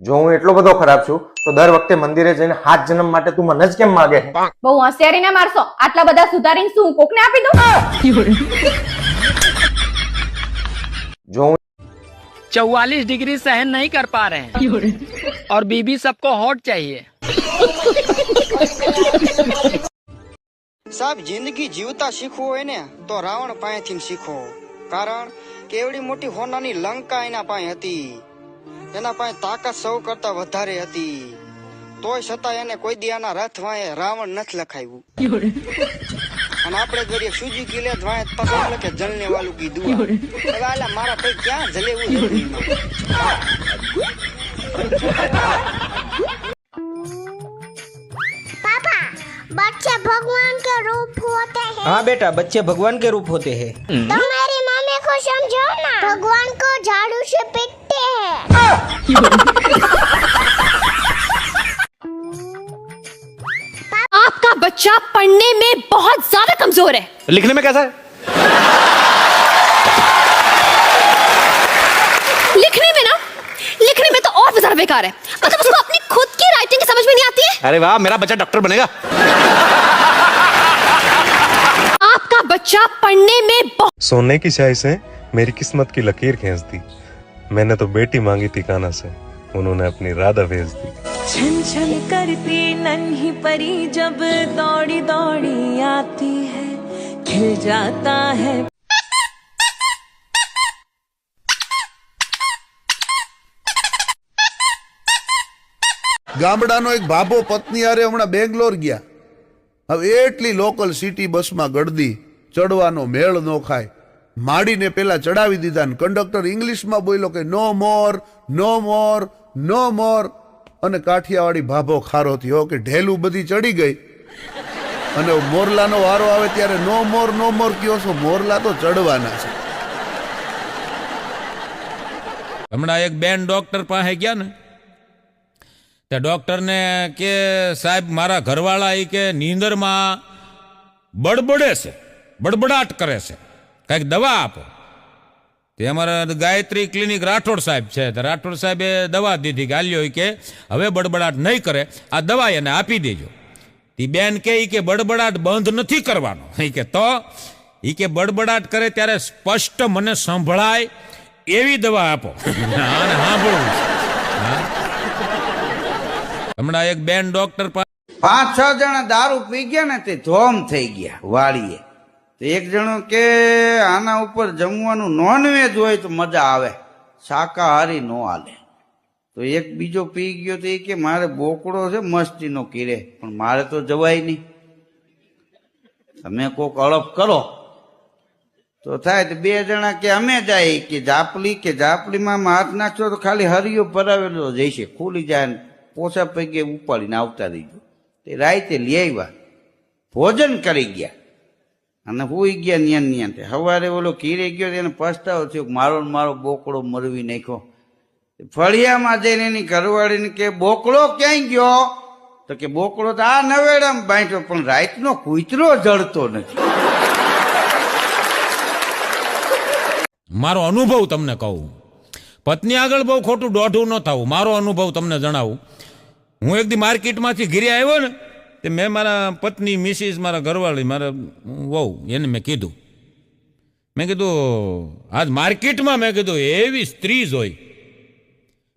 જો હું એટલો બધો ખરાબ છું તો દર વખતે મંદિરે જઈને 7 જન્મ માટે તું મને જ કેમ માગે? બહુ હોશિયારી ના મારશો. આટલા બધા સુધારીને શું કોકને આપી દઉં? જો હું 44 डिग्री सहन नहीं कर पा रहे हैं और बीबी सबको हॉट चाहिए। સાહેબ જિંદગી જીવતા શીખવું હોય ને તો રાવણ પાસેથી શીખો. કારણ કે એવડી મોટી હોનાની લંકા એના પાસે હતી. એના પાસે તાકાત સૌ કરતા વધારે હતી. તોય છતાં એને કોઈ દિયાના રથ વાંહે રાવણ નથી લખાયું. અને આપણે કરીએ સુજી લે વાંહે તસમ લખે જલને વાલું કીધું. હવે આલા મારા ભાઈ ક્યાં જલેવું જલ્દીમાં. बच्चे भगवान के रूप होते हैं। हाँ बेटा, बच्चे भगवान के रूप होते हैं। तो मेरी मम्मी को समझाओ ना, भगवान को झाड़ू से पीटते हैं। आपका बच्चा पढ़ने में बहुत ज्यादा कमजोर है। लिखने में कैसा है? लिखने में तो और भी ज्यादा बेकार है। मतलब उसको अपनी खुद की राइटिंग समझ में नहीं आती है। अरे वाह, मेरा बच्चा डॉक्टर बनेगा। आपका बच्चा पढ़ने में सोने की स्याही से मेरी किस्मत की लकीर खींच दी। मैंने तो बेटी मांगी थी कान्हा से, उन्होंने अपनी राधा भेज दी। छन छन करती नन्ही परी जब दौड़ी दौड़ी आती है, खिल जाता है। ગામડાનો એક ભાભો પત્ની હારે હમણાં બેંગ્લોર ગયા. હવે એટલી લોકલ સિટી બસમાં ગળદી, ચડવાનો મેળ ન ખાય. માડીને પેલા ચડાવી દીધા ને કંડક્ટર ઇંગ્લિશમાં બોલ્યો કે નો મોર નો મોર નો મોર. અને કાઠિયાવાડી ભાભો ખારો થયો કે ઢેલું બધી ચડી ગઈ અને મોરલાનો વારો આવે ત્યારે નો મોર કયો છો? મોરલા તો ચડવાના છે. હમણાં એક બેન ડોક્ટર પાસે ગયા ને, તે ડોક્ટરને કે સાહેબ મારા ઘરવાળા એ કે નીંદરમાં બડબડે છે, બડબડાટ કરે છે, કંઈક દવા આપો. તે અમારા ગાયત્રી ક્લિનિક રાઠોડ સાહેબ છે, તો રાઠોડ સાહેબે દવા દીધી કે આલ્યો કે હવે બડબડાટ નહીં કરે, આ દવા એને આપી દેજો. તે બેન કે બડબડાટ બંધ નથી કરવાનો. કે તો કે બડબડાટ કરે ત્યારે સ્પષ્ટ મને સંભળાય એવી દવા આપો. અને સાંભળવું છે. હમણાં એક બેન ડોક્ટર 5-6 જણા દારૂ પી ગયા ને તે ધોમ થઈ ગયા વાળીએ. તો એક જણો કે આના ઉપર જમવાનું નોનવેજ હોય તો મજા આવે, શાકાહારી નો હાલે. તો એક બીજો પી ગયો તો એ કે મારે બોકડો છે મસ્તીનો કીરે, પણ મારે તો જવાય નહીં. તમે કોક અળપ કરો તો થાય. તો 2 જણા કે અમે જાય કે જાપલીમાં હાથ નાખશો તો ખાલી હરિયો ભરાવેલો જઈશે, ખુલી જાય ને પોસા પૈકી ઉપાડીને આવતા રહીજો. તે રાતે લઈ આવ્યા, ભોજન કરી ગયા અને હુઈ ગયા નિયન. સવારે ઓલો કીરે ગયો એને પસ્તાવો થયો, મારો બોકડો મરવી નાખ્યો. ફળિયામાં જઈને એની ઘરવાળીને કે બોકડો ક્યાંય ગયો? તો કે બોકડો તો આ નવેડામાં બાંધ્યો, પણ રાતનો કૂતરો જડતો નથી. મારો અનુભવ તમને કહું, પત્ની આગળ બહુ ખોટું દોઢું ન થવું. મારો અનુભવ તમને જણાવું. હું એક દી માર્કેટમાંથી ઘરે આવ્યો ને, તે મેં મારા પત્ની મિસિસ, મારા ઘરવાળી, મારા વહુ, એને મેં કીધું આજ માર્કેટમાં મેં કીધું એવી સ્ત્રી જોઈ,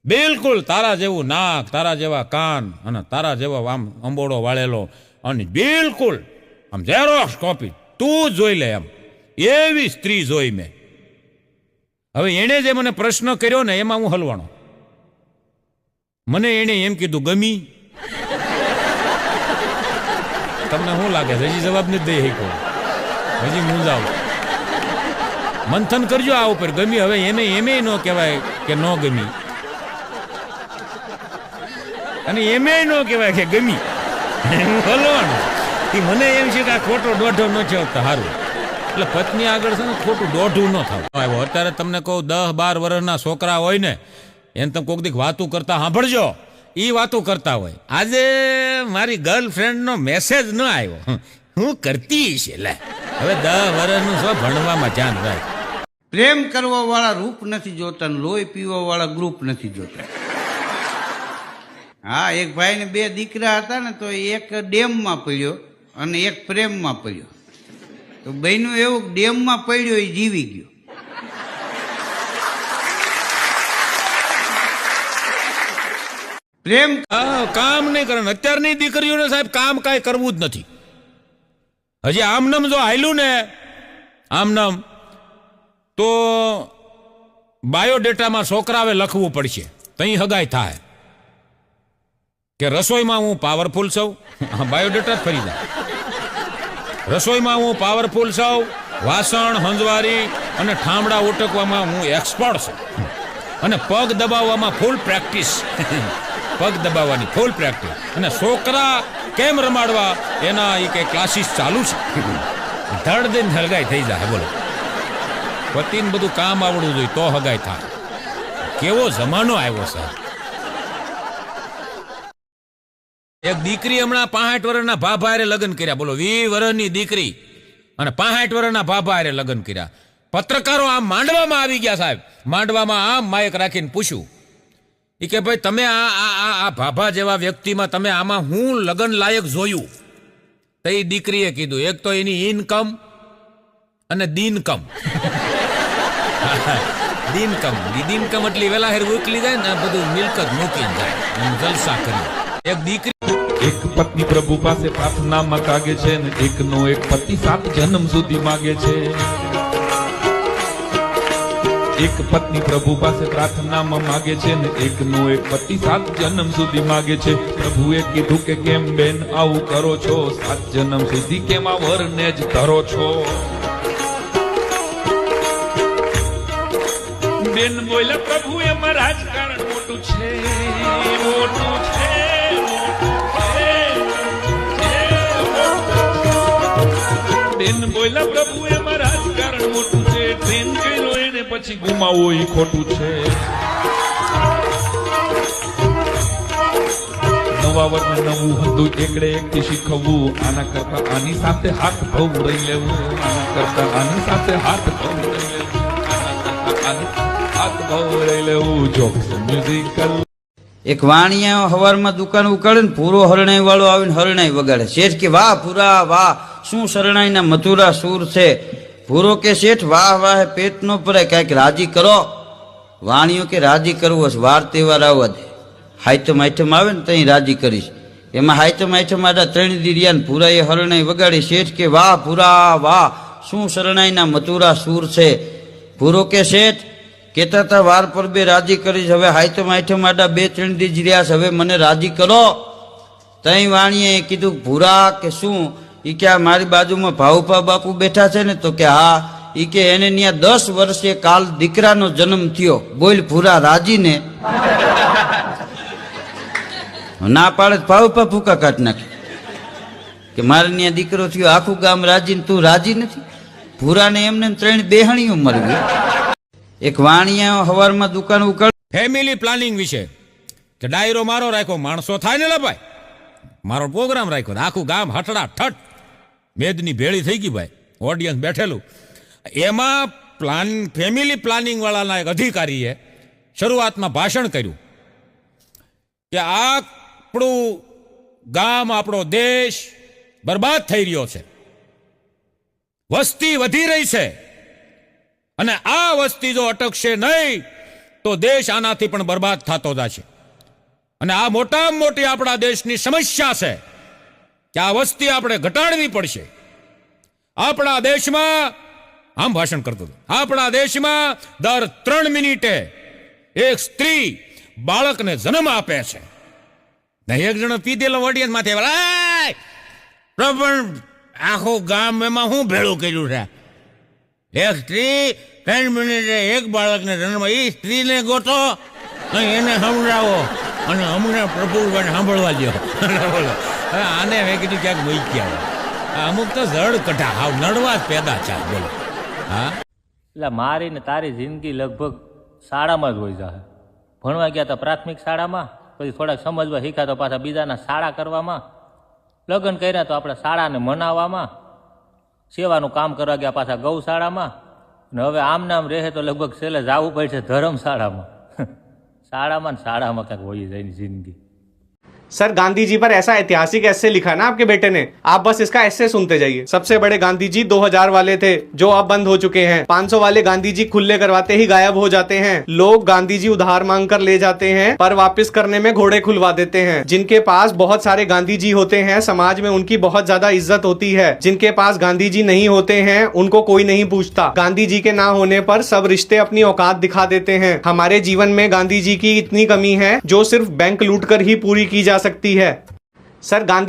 બિલકુલ તારા જેવું નાક, તારા જેવા કાન અને તારા જેવો આમ અંબોડો વાળેલો અને બિલકુલ આમ ઝેરોક્સ કોપી, તું જોઈ લે એમ એવી સ્ત્રી જોઈ મેં. હવે એણે જે મને પ્રશ્ન કર્યો ને એમાં હું હલવાણો. મને એણે એમ કીધું ગમી. તમને શું લાગે હજી જવાબ નથી દઈ શીખો? હજી મૂંઝાવ, મંથન કરજો આ ઉપર. ગમી હવે એમે ન કહેવાય કે ન ગમી, અને એમે ન કહેવાય કે ગમી. હું હલવાનું. મને એમ છે કે આ ખોટો દોઢો ન થયો તો સારું. એટલે પત્ની આગળ છે ને ખોટું દોઢું ન થવું. અત્યારે તમને કહું 10-12 વર્ષના છોકરા હોય ને, એને તમે કોઈક દીક વાતું કરતા સાંભળજો, એ વાતું કરતા હોય. આજે મારી ગર્લફ્રેન્ડનો મેસેજ ન આવ્યો, હું કરતી છે. લે હવે 10 વર્ષનું શું ભણવામાં ધ્યાન રાખ. પ્રેમ કરવા વાળા રૂપ નથી જોતા, લોહી પીવા વાળા ગ્રુપ નથી જોતા. હા, એક ભાઈને 2 દીકરા હતા ને, તો એક ડેમમાં પડ્યો અને એક પ્રેમમાં પડ્યો. તો બહેનું એવું ડેમમાં પડ્યો એ જીવી ગયો. પ્રેમ કામ નહીં કરે. અત્યારની દીકરીઓને સાહેબ કામ કાંઈ કરવું જ નથી. હજી આમનમ જો હાલ્યું ને આમનમ, તો બાયોડેટામાં છોકરાવે લખવું પડશે, તઈ હગાઈ થાય કે રસોઈમાં હું પાવરફુલ છું. બાયોડેટા જ ફરી જાય. રસોઈમાં હું પાવરફુલ છું, વાસણ હંજવારી અને ઠામડા ઉટકવામાં હું એક્સપર્ટ છું, અને પગ દબાવવામાં ફૂલ પ્રેક્ટિસ. પગ દબાવવાની ફૂલ પ્રેક્ટિસ. અને છોકરા કેમ રમાડવા એના એ કઈ ક્લાસીસ ચાલુ છે. ધડ દિન હગાઈ થઈ જાય. બોલો, પતિને બધું કામ આવડવું જોઈએ તો હગાઈ થાય. કેવો જમાનો આવ્યો છે. એક દીકરી હમણાં 65 વર્ષના ભાભા હારે લગ્ન કર્યા. બોલો, 20 વર્ષની દીકરી અને 65 વર્ષના ભાભા હારે લગ્ન કર્યા. પત્રકારો આમ માંડવામાં આવી ગયા સાહેબ. માંડવામાં આમ માયક રાખીને પૂછ્યું કે ભાઈ તમે આ ભાભા જેવા વ્યક્તિમાં તમે આમાં હું લગ્ન લાયક જોયું? તો એ દીકરીએ કીધું, એક તો એની ઇનકમ અને દિનકમ. દિનકમ એટલી વેલા હેર ઉકલી જાય ને, બધું મિલકત મૂકીને જાય, જલસા કરી. એક દીકરી એક પત્ની પ્રભુ પાસે પ્રાર્થનામાં કાગે છે ને એકનો એક પતિ 7 જન્મ સુધી માગે છે. એક પત્ની પ્રભુ પાસે પ્રાર્થનામાં માગે છે ને એકનો એક પતિ 7 જન્મ સુધી માગે છે. પ્રભુએ કીધું કે કેમ બેન આવું કરો છો, 7 જન્મ સુધી કેમ આ વરને જ ધરો છો? બેન બોલ્યા, પ્રભુ એમાં રાજકારણ મોટું છે, મોટું છે. બેન બોલ્યા, પ્રભુ એમાં રાજકારણ મોટું છે, ટ્રેન કર્યો એને પછી ગુમાવો એ ખોટું છે. નવા વર્ષને નવું હતું એકડે એકથી શીખવવું, આના કરતા આની સાથે હાથ ભવ રહી લેવું, આના કરતા આની સાથે હાથ ભવ રહી લેવું, આના કરતા આની હાથ ભવ રહી લેવું. Jokes musical. એક વાણિયા હવારમાં દુકાન ઉકાળે ને પૂરો હરણાઈ વાળો આવીને હરણાઈ વગાડે. શેઠ કે વાહ પૂરા વાહ, શું શરણાઈના મથુરા સૂર છે. પૂરો કે શેઠ વાહ વાહ પેટ નો ભરાય, કાંઈક રાજી કરો. વાણિયો કે રાજી કરવો છે, વાર તહેવાર આવવા દે, હાઈટમ આવે ને તઈ રાજી કરીશ. એમાં હાઈટમ આડા 3 દીરિયા ને પૂરાએ હરણાઈ વગાડી. શેઠ કે વાહ પૂરા વાહ, શું શરણાઈના મથુરા સૂર છે. પૂરો કે શેઠ કેતા હતા વાર પર બે રાજી કરીશ, હવે હાઈટમ આડા 2-3 દી જ રહ્યા છે, હવે મને રાજી કરો. તઈ વાણીએ કીધું, ભૂરા કે શું? ઈ કે મારી બાજુમાં ભાઉપા બાપુ બેઠા છે ને? તો કે હા. ઈ કે એને ત્યાં 10 વર્ષે કાલ દીકરાનો જન્મ થયો. બોલ ભૂરા રાજી ને? ના પાડે ભાઉપા ફૂકા કાઢ નાખે કે મારે ત્યાં દીકરો થયો, આખું ગામ રાજી ને તું રાજી નથી. ભૂરાને એમને 3 બેહણીઓ મરી ગઈ. એક વાણિયા હવારમાં દુકાન ઉકાળ. ફેમિલી પ્લાનિંગ વિશે કે ડાયરો મારો રાખ્યો, માણસો થાય ને લા ભાઈ, મારો પ્રોગ્રામ રાખ્યો, આખું ગામ હટડા ઠટ મેદની ભેળી થઈ ગઈ ભાઈ, ઓડિયન્સ બેઠેલું. એમાં ફેમિલી પ્લાનિંગ વાળાના એક અધિકારીએ શરૂઆતમાં ભાષણ કર્યું કે આપણું ગામ, આપણો દેશ બરબાદ થઈ રહ્યો છે, વસ્તી વધી રહી છે, અને આ વસ્તી જો અટકશે નહીં તો દેશ આનાથી પણ બરબાદ થતો જશે. અને આ મોટામાં મોટી આપણા દેશની સમસ્યા છે કે આ વસ્તી આપણે ઘટાડવી પડશે. આપણા દેશમાં, આમ ભાષણ કરતો હતો, આપણા દેશમાં દર 3 મિનિટે એક સ્ત્રી બાળકને જન્મ આપે છે. એક જણો પીધેલો ઓડિયન્સ માથે પણ આખું ગામ એમાં હું ભેળું કર્યું છે? એક સ્ત્રી 3 મિનિટે એક બાળકને જન્મ, એ સ્ત્રીને ગોતો એને સમજાવો અને અમને પ્રભુભાઈને સાંભળવા દો. આને મેં કીધું ક્યાંક વહી ગયા. અમુક તો જડ કઢા હાવ નડવા જ પેદા છે. બોલો. હા, એટલે મારી ને તારી જિંદગી લગભગ શાળામાં જ હોય જાય. ભણવા ગયા તો પ્રાથમિક શાળામાં, પછી થોડાક સમજવા શીખ્યા તો પાછા બીજાના શાળા કરવામાં, લગ્ન કર્યા તો આપણે શાળાને મનાવવામાં, સેવાનું કામ કરવા ગયા પાછા ગૌશાળામાં, ને હવે આમ નામ રહે તો લગભગ છેલ્લે જવું પડશે ધર્મશાળામાં. શાળામાં ને શાળામાં ક્યાંક વહી જાય જિંદગી. सर गांधी जी पर ऐसा ऐतिहासिक एस्से लिखा ना आपके बेटे ने, आप बस इसका एस्से सुनते जाइए। सबसे बड़े गांधी जी 2000 वाले थे जो अब बंद हो चुके हैं। 500 वाले गांधी जी खुले करवाते ही गायब हो जाते हैं। लोग गांधी जी उधार मांग कर ले जाते हैं पर वापस करने में घोड़े खुलवा देते हैं। जिनके पास बहुत सारे गांधी जी होते हैं समाज में उनकी बहुत ज्यादा इज्जत होती है। जिनके पास गांधी जी नहीं होते हैं उनको कोई नहीं पूछता। गांधी जी के ना होने पर सब रिश्ते अपनी औकात दिखा देते हैं। हमारे जीवन में गांधी जी की इतनी कमी है जो सिर्फ बैंक लूट कर ही पूरी की जा सकती है। सर गांधी